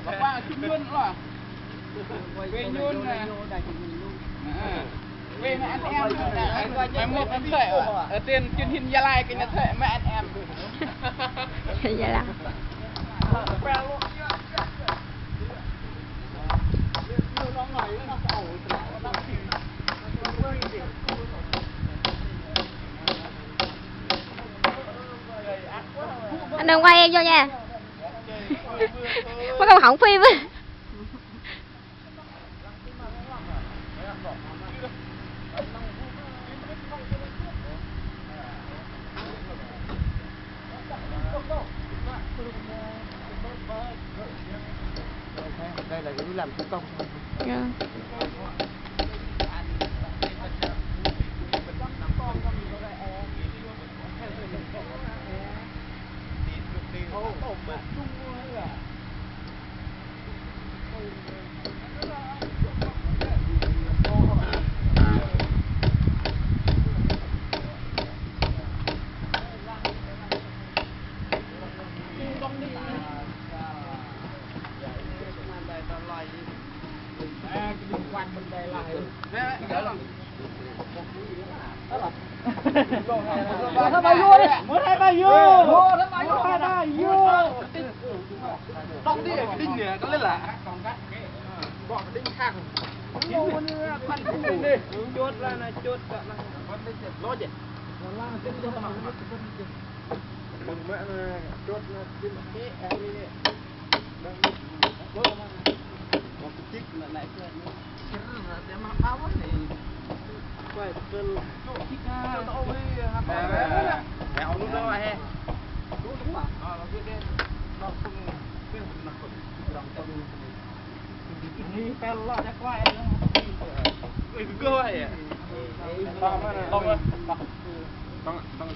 Bapak nyun lah. Về nhun nè. Về mẹ anh em nè. Mày một anh thệ ở tiền chuyên hình Gia Lai cái nhà thệ mẹ anh em. Gia Lai. Anh đừng quay em vô nha. Có câu hỏng phim á. Đây là cái làm thủ công. Đông đi cái đinh này có lên là bỏ cái đinh khác chốt ra này chốt lo gì mẹ chốt cái em đi một chiếc là lại để mà áo này quay từ mẹ ông luôn đâu ai ini pel lo ada kuai lo. Wih, gue ya. Tong, tong, tong.